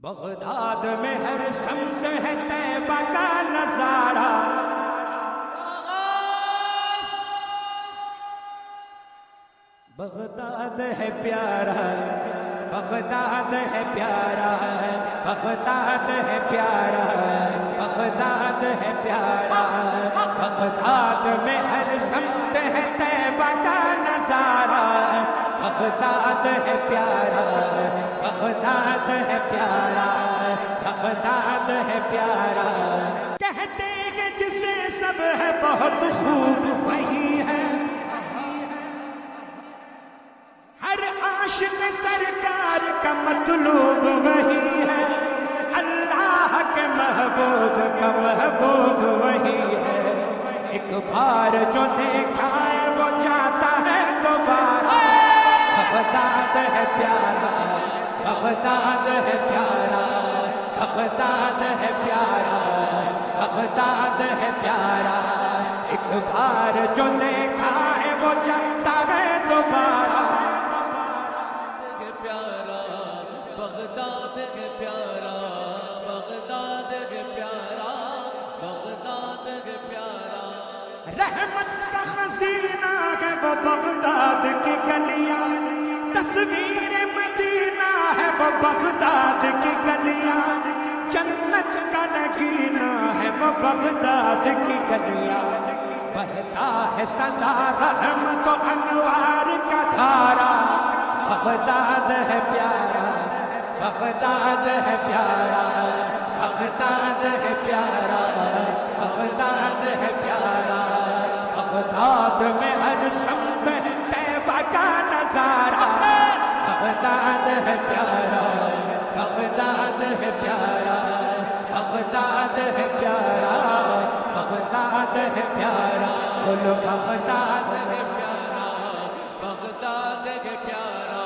Baghdad میں ہر سمت ہے طیبہ کا نظارہ، بغداد ہے پیارا، بغداد ہے پیارا، بغداد ہے پیارا، بغداد ہے پیارا، بغداد میں ہر سمت ہے طیبہ کا نظارہ، بغداد ہے پیارا، بغداد ہے پیارا، بغداد ہے پیارا۔ کہتے ہیں جسے سب ہے بہت خوب وہی ہے، ہر عاشق سرکار کا مطلوب وہی ہے، اللہ کے محبوب کا محبوب وہی ہے، ایک بار جو دیکھا ہے وہ چاہتا ہے دوبارہ۔ بغداد ہے پیارا، بغداد ہے پیارا، بغداد ہے پیارا، بغداد ہے پیارا، ایک بار جو دیکھا ہے وہ چاہتا ہے دوبارہ۔ بغداد کے پیارا، بغداد کے پیارا، بغداد کے پیارا، رحمت کا خزینہ ہے وہ بغداد کی گلیاں، تصویر مدینہ ہے وہ بغداد کی گلیاں، جنت کا نگینہ ہے وہ بغداد کی گلیاں، بہتا ہے سدا رحمت و انوار کا دھارا۔ بغداد ہے پیارا، بغداد ہے پیارا، بغداد ہے پیارا، بغداد ہے پیارا، بغداد میں ہر سمت ہے طیبہ کا نظارہ، بغداد ہے پیارا، بغداد ہے پیارا، بغداد ہے پیارا، بغداد ہے پیارا، بولو بغداد ہے پیارا، بغداد کے پیارا،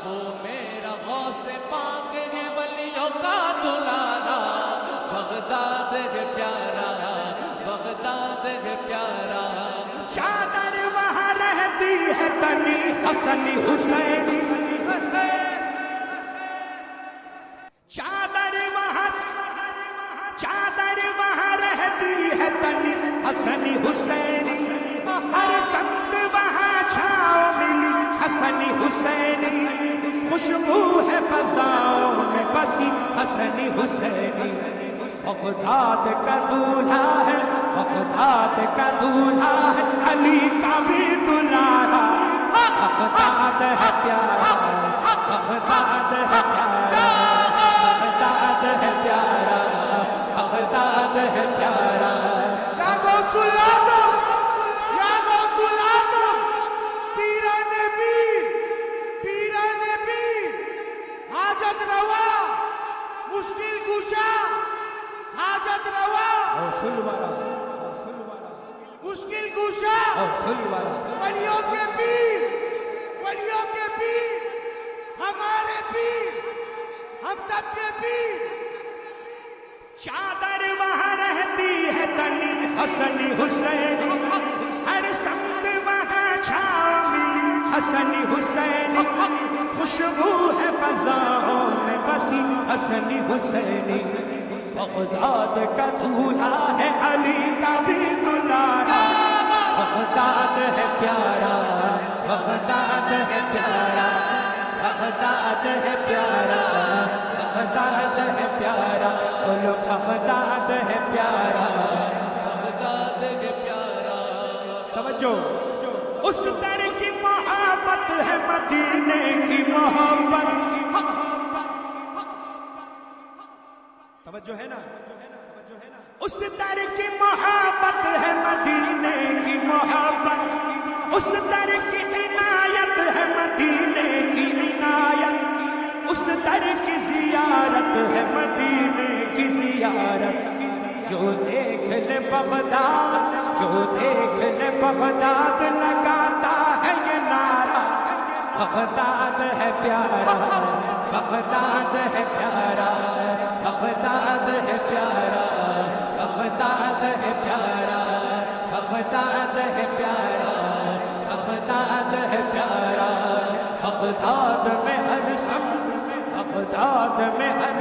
وہ میرا غوث پاک ہے ولیوں کا دلارا، بغداد کے پیارا، بغداد کے پیارا، چادر وہاں رہتی ہے تنی حسن حسینی، چادر وہاں رہتی ہے تنی حسن حسینی، ہر سمت وہاں چھاؤ ملی حسن حسینی، خوشبو ہے فضاؤں میں بسی حسن حسینی، بغداد کا دولہا ہے، بغداد کا دولہا ہے، علی کا بھی دلارا، بغداد ہے پیارا، بغداد ہے پیارا، بغداد ہے پیارا، بغداد ہے پیارا۔ یا غوث العظم، یا غوث العظم، پیران پیر، پیران پیر، حاجت روا، مشکل کشا، حاجت روا، مشکل کشا، ولیوں کے پیر، ولیوں کے پیر، ہمارے پیر، ہم سب کے پیر۔ چادر وہاں رہتی ہے تنی حسن حسینی، ہر سمت وہاں چھاؤ ملی حسن حسینی، خوشبو ہے فضاؤں میں بسی حسن حسینی، بغداد کا دولہا ہے علی کا بھی دلارا، بغداد ہے پیارا، بغداد ہے پیارا، بغداد ہے پیارا، بغداد ہے پیارا، بولو بغداد ہے پیارا، بغداد کے پیارا، توجہ، اس در کی محبت ہے مدینے کی محبت، توجہ ہے نا، اس در کی محبت ہے مدینے کی محبت، اس در کی عنایت ہے مدینے کی عنایت، اس در کی زیارت ہے مدینے کی زیارت، جو دیکھ لے بغداد، جو دیکھ لے بغداد لگاتا ہے یہ نعرہ، بغداد ہے پیارا، بغداد ہے پیارا، بغداد ہے پیارا، بغداد ہے پیارا، بغداد ہے پیارا، بغداد ہے پیارا، بغداد میں ہر سمت، بغداد میں ہر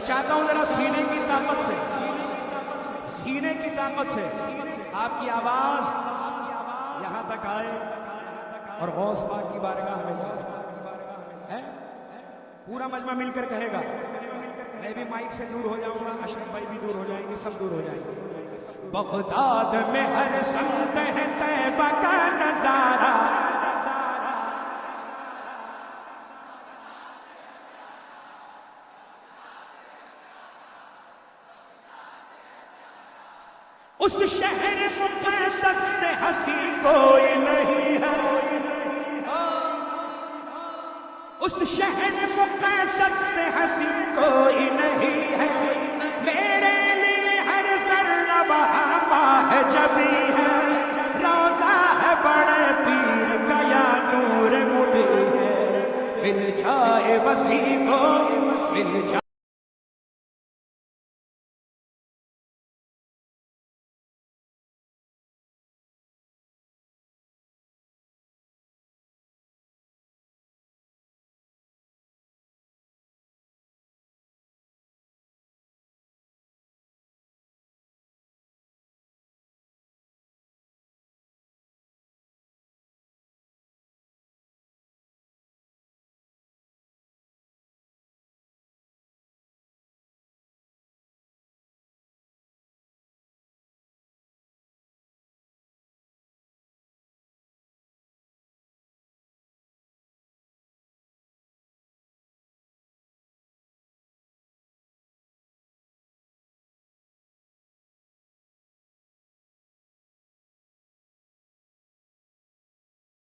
چاہتا ہوں ذرا سینے کی طاقت سے آپ کی آواز یہاں تک آئے اور غوث پاک کی بارگاہ میں ہے. پورا مجمع مل کر کہے گا. میں بھی مائک سے دور ہو جاؤں گا, اشرف بھائی بھی دور ہو جائیں گے, سب دور ہو جائیں گے. بغداد میں ہر سمت ہے طیبہ کا نظارہ, اس شہر مقدس سے ہنسی کوئی نہیں ہے, اس شہر مقدس سے ہنسی کوئی نہیں ہے. میرے لیے ہر ذرہ وہاں ماہ جبی ہے, روزہ ہے بڑے پیر کا یا نور مبین ہے. مل جائے وسیع کو مل جائے